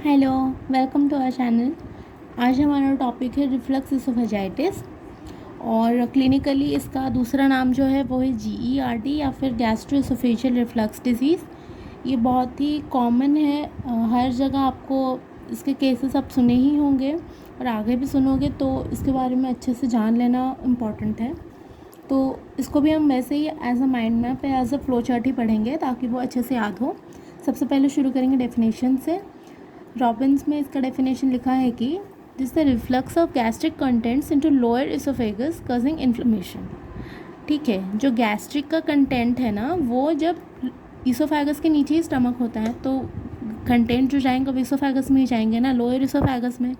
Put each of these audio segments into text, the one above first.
Hello, welcome to our channel. आज हमारा topic है रिफ्लक्स इसोफेजाइटिस और क्लिनिकली इसका दूसरा नाम जो है वो है GERD या फिर गैस्ट्रोइसोफेजियल रिफ्लक्स डिजीज़। ये बहुत ही कॉमन है। हर जगह आपको इसके केसेस आप सुने ही होंगे और आगे भी सुनोगे, तो इसके बारे में अच्छे से जान लेना इम्पॉर्टेंट है। तो इसको भी हम वैसे ही एज अ माइंड मैप या एज अ फ्लो चार्ट ही पढ़ेंगे ताकि वो अच्छे से याद हो। सबसे पहले शुरू करेंगे डेफिनेशन से। रॉबिन्स में इसका डेफिनेशन लिखा है कि this the reflux of gastric contents into lower oesophagus causing inflammation. ठीक है, जो गैस्ट्रिक का कंटेंट है ना, वो जब इसोफेगस के नीचे ही स्टमक होता है तो कंटेंट जो जाएंगे वो इसोफेगस में ही जाएंगे ना, लोअर इसोफेगस में।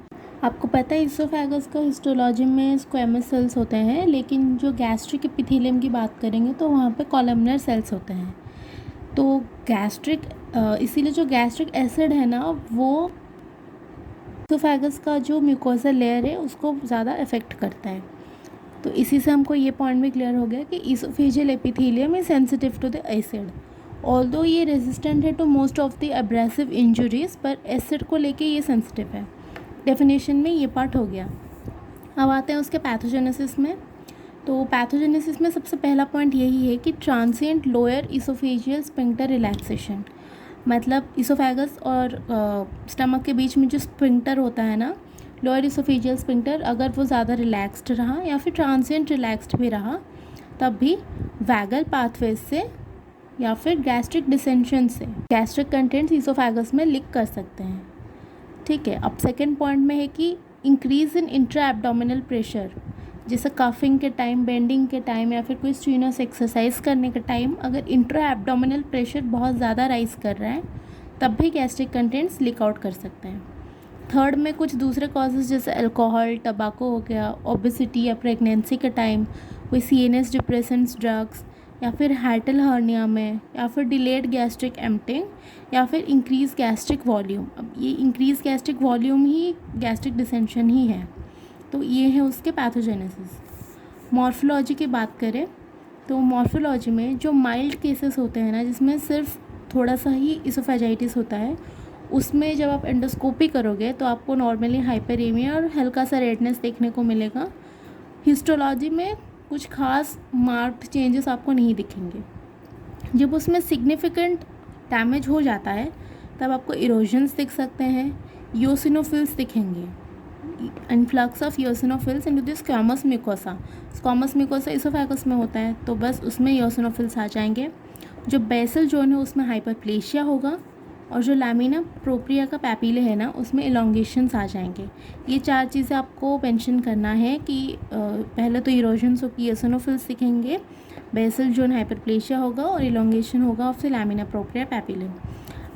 आपको पता है इसोफेगस का हिस्टोलॉजी में स्क्वेमस सेल्स होते हैं, लेकिन जो गैस्ट्रिक एपिथेलियम की बात करेंगे तो वहाँ पे कॉलमनर सेल्स होते हैं। तो गैस्ट्रिक इसीलिए जो गैस्ट्रिक एसिड है ना, वो इसोफेगस का जो म्यूकोसा लेयर है उसको ज़्यादा अफेक्ट करता है। तो इसी से हमको ये पॉइंट भी क्लियर हो गया कि oesophageal epithelium is sensitive to the acid. Although ये रेजिस्टेंट है to most of the abrasive injuries, पर एसिड को लेके ये सेंसिटिव है। डेफिनेशन में ये पार्ट हो गया। अब आते हैं उसके पैथोजेनेसिस में। तो पैथोजेनेसिस में सबसे पहला पॉइंट यही है कि transient lower oesophageal sphincter relaxation. मतलब इसोफेगस और स्टमक के बीच में जो स्फिंक्टर होता है ना, लोअर इसोफेजियल स्फिंक्टर, अगर वो ज़्यादा रिलैक्स्ड रहा या फिर ट्रांसिएंट रिलैक्स्ड भी रहा, तब भी वैगल पाथवेज से या फिर गैस्ट्रिक डिसेंशन से गैस्ट्रिक कंटेंट्स इसोफेगस में लीक कर सकते हैं। ठीक है, अब सेकेंड पॉइंट में है कि increase in intra abdominal pressure, जैसे कफिंग के टाइम, बेंडिंग के टाइम या फिर कोई स्ट्रीनस एक्सरसाइज करने के टाइम अगर इंट्रा एब्डोमिनल प्रेशर बहुत ज़्यादा राइज कर रहा है, तब भी गैस्ट्रिक कंटेंट्स लीक आउट कर सकते हैं। थर्ड में कुछ दूसरे कॉजेज़ जैसे अल्कोहल, टबाको हो गया, ओबेसिटी या प्रेगनेंसी के टाइम, कोई CNS डिप्रेसेंट्स ड्रग्स, या फिर हाइटल हर्निया में, या फिर डिलेड गैस्ट्रिक एम्प्टिंग, या फिर इंक्रीज गैस्ट्रिक वॉल्यूम। अब ये इंक्रीज गैस्ट्रिक वॉल्यूम ही गैस्ट्रिक डिसेंशन ही है। तो ये है उसके पैथोजेनेसिस। मॉर्फोलॉजी की बात करें तो मॉर्फोलॉजी में जो माइल्ड केसेस होते हैं ना, जिसमें सिर्फ थोड़ा सा ही इसोफेजाइटिस होता है, उसमें जब आप एंडोस्कोपी करोगे तो आपको नॉर्मली हाइपरेमिया और हल्का सा रेडनेस देखने को मिलेगा। हिस्टोलॉजी में कुछ खास मार्क्ड चेंजेस आपको नहीं दिखेंगे। जब उसमें सिग्निफिकेंट डैमेज हो जाता है तब आपको इरोजन्स दिख सकते हैं, योसिनोफिल्स दिखेंगे, influx of eosinophils into the squamous mucosa. Squamous mucosa oesophagus में होता है तो बस उसमें योसिनोफिल्स आ जाएंगे। जो बेसल जोन है उसमें हाइपरप्लेशिया होगा, और जो लैमिना प्रोप्रिया का पैपिले है ना, उसमें इलोंगेशंस आ जाएंगे। ये चार चीज़ें आपको मेंशन करना है कि पहले तो इरोजन्स होगी, योसिनोफिल्स दिखेंगे, बेसल जोन हाइपरप्लेशिया होगा और इलोंगेशन होगा of the lamina propria papillae.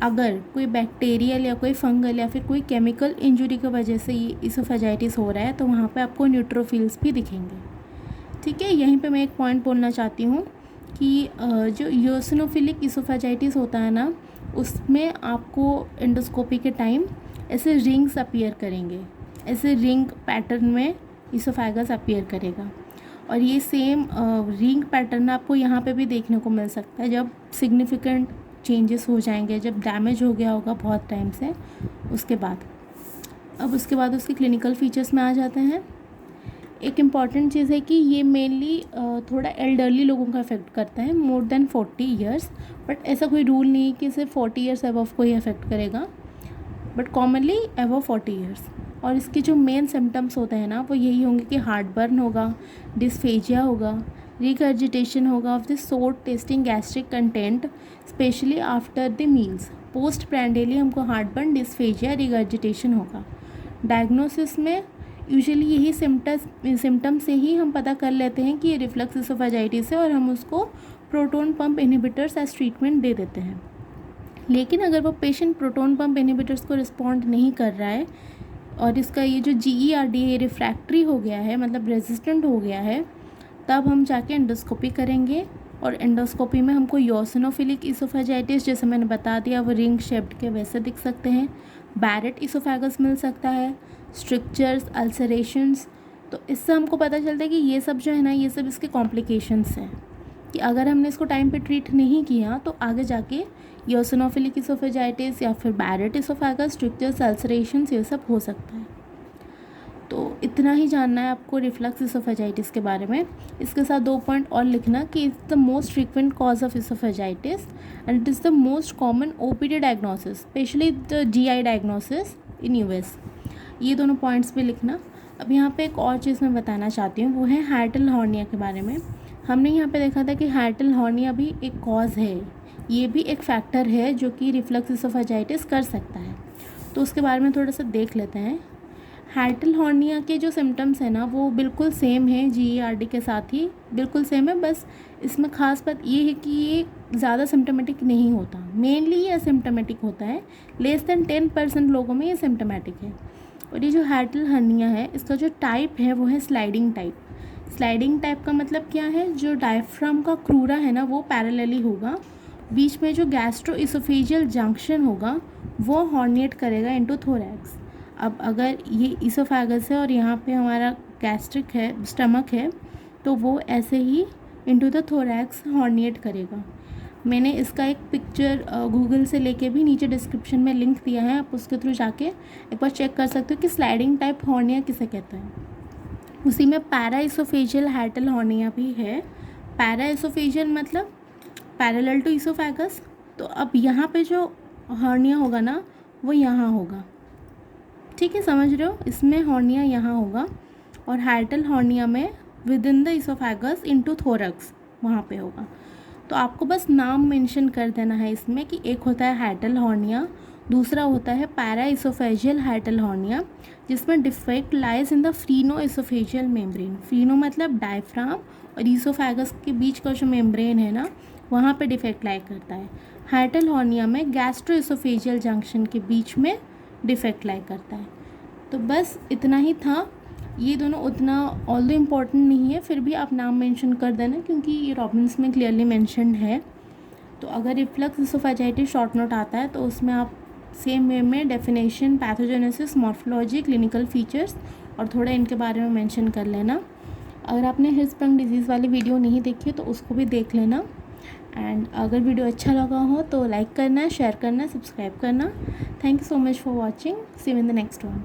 अगर कोई बैक्टीरियल या कोई फंगल या फिर कोई केमिकल इंजरी की वजह से ये इसोफेजाइटिस हो रहा है तो वहाँ पे आपको न्यूट्रोफिल्स भी दिखेंगे। ठीक है, यहीं पे मैं एक पॉइंट बोलना चाहती हूँ कि जो योसिनोफिलिक इसोफेजाइटिस होता है ना, उसमें आपको एंडोस्कोपी के टाइम ऐसे रिंग्स अपीयर करेंगे, ऐसे रिंग पैटर्न में इसोफेगस अपीयर करेगा। और ये सेम रिंग पैटर्न आपको यहाँ पे भी देखने को मिल सकता है जब सिग्निफिकेंट चेंजेस हो जाएंगे, जब डैमेज हो गया होगा बहुत टाइम से उसके बाद। अब उसके बाद उसके क्लिनिकल फीचर्स में आ जाते हैं। एक इम्पॉर्टेंट चीज़ है कि ये मेनली थोड़ा एल्डरली लोगों का अफेक्ट करता है, मोर देन 40 ईयर्स। बट ऐसा कोई रूल नहीं है कि सिर्फ 40 ईयर्स अबव को ही अफेक्ट करेगा, बट कॉमनली अबव 40 ईयर्स। और इसके जो मेन सिम्टम्स होते हैं ना, वो यही होंगे कि हार्ट बर्न होगा, डिस्फेजिया होगा, रिगर्जिटेशन होगा of the sour tasting gastric content specially after the meals. Postprandially हमको हार्ट बर्न, डिस्फेजिया, रिगर्जिटेशन होगा। डायग्नोसिस में यूजुअली यही सिम्टम से ही हम पता कर लेते हैं कि ये रिफ्लक्स इसोफेजाइटिस है और हम उसको proton pump inhibitors as treatment दे देते हैं। लेकिन अगर वो पेशेंट प्रोटोन पंप इनहिबिटर्स को रिस्पॉन्ड नहीं कर रहा है और इसका ये जो GERD है रिफ्रैक्टरी हो गया है, मतलब रेजिस्टेंट हो गया है, तब हम जाके एंडोस्कोपी करेंगे। और एंडोस्कोपी में हमको योसिनोफिलिक इसोफेजाइटिस, जैसे मैंने बता दिया, वो रिंग शेप्ड के वैसे दिख सकते हैं। बैरेट इसोफेगस मिल सकता है, स्ट्रिक्चर्स, अल्सरेशंस। तो इससे हमको पता चलता है कि ये सब जो है ना, ये सब इसके कॉम्प्लिकेशंस हैं। कि अगर हमने इसको टाइम पे ट्रीट नहीं किया तो आगे जाके इओसिनोफिलिक इसोफेजाइटिस या फिर बैरेट इसोफेगस, स्ट्रिक्चर्स, अल्सरेशंस, ये सब हो सकता है। तो इतना ही जानना है आपको रिफ्लक्स इसोफेजाइटिस के बारे में। इसके साथ 2 पॉइंट और लिखना कि it's the most frequent cause of oesophagitis and it is the most common OPD diagnosis, specially the GI diagnosis in US. ये दोनों पॉइंट्स भी लिखना। अब यहाँ पे एक और चीज़ मैं बताना चाहती हूँ, वो है हार्टल हॉर्निया के बारे में। हमने यहाँ पे देखा था कि हार्टल हॉर्निया भी एक कॉज है, ये भी एक फैक्टर है जो कि रिफ्लक्स इसोफेजाइटिस कर सकता है। तो उसके बारे में थोड़ा सा देख लेते हैं। हार्टल हॉर्निया के जो सिम्टम्स हैं ना वो बिल्कुल सेम है जीईआरडी के साथ ही, बिल्कुल सेम है। बस इसमें ख़ास बात ये है कि ये ज़्यादा सिम्टमेटिक नहीं होता, मेनली ये असिम्टमेटिक होता है। लेस देन 10% लोगों में ये सिम्टमेटिक है। और ये जो हार्टल हर्निया है इसका जो टाइप है वो है स्लाइडिंग टाइप। स्लाइडिंग टाइप का मतलब क्या है, जो डायफ्राम का क्रूरा है ना वो पैरेलली होगा, बीच में जो गैस्ट्रो इसोफेजियल जंक्शन होगा वो हॉर्निएट करेगा इनटू थोरैक्स। अब अगर ये इसोफेगस है और यहाँ पे हमारा गैस्ट्रिक है, स्टमक है, तो वो ऐसे ही इनटू द थोरैक्स हॉर्निएट करेगा। मैंने इसका एक पिक्चर गूगल से लेके भी नीचे डिस्क्रिप्शन में लिंक दिया है, आप उसके थ्रू जाके एक बार चेक कर सकते हो कि स्लाइडिंग टाइप हॉर्निया किसे कहते हैं। उसी में पैराइसोफेजियल हार्टल हॉर्निया भी है। पैराइसोफेजियल मतलब पैरेलल टू इसोफेगस। तो अब यहाँ पे जो हॉर्निया होगा ना वो यहाँ होगा, ठीक है, समझ रहे हो, इसमें हॉर्निया यहाँ होगा और हार्टल हॉर्निया में with in the oesophagus into thorax वहाँ पे होगा। तो आपको बस नाम मेंशन कर देना है इसमें कि एक होता है हार्टल हॉर्निया, दूसरा होता है पैराइसोफेजियल हार्टल हॉर्निया, जिसमें defect lies in the phreno oesophageal membrane. Phreno मतलब डायफ्राम और इसोफेगस के बीच का जो मेम्ब्रेन है ना वहाँ पे डिफेक्ट लाई करता है। हार्टल हॉर्निया में गैस्ट्रो इसोफेजियल जंक्शन के बीच में डिफेक्ट लाई करता है। तो बस इतना ही था। ये दोनों उतना ऑल्दो इम्पॉर्टेंट नहीं है, फिर भी आप नाम मेंशन कर देना क्योंकि ये रॉबिन्स में क्लियरली मेंशन्ड है। तो अगर रिफ्लक्स इसोफेजाइटिस शॉर्ट नोट आता है तो उसमें आप सेम वे में definition, pathogenesis, morphology, clinical features और थोड़ा इनके बारे में मेंशन कर लेना। अगर आपने हिर्सप्रंग डिजीज़ वाली वीडियो नहीं देखी तो उसको भी देख लेना। एंड अगर वीडियो अच्छा लगा हो तो लाइक करना, शेयर करना, सब्सक्राइब करना। Thank you so much for watching. See you in the next one.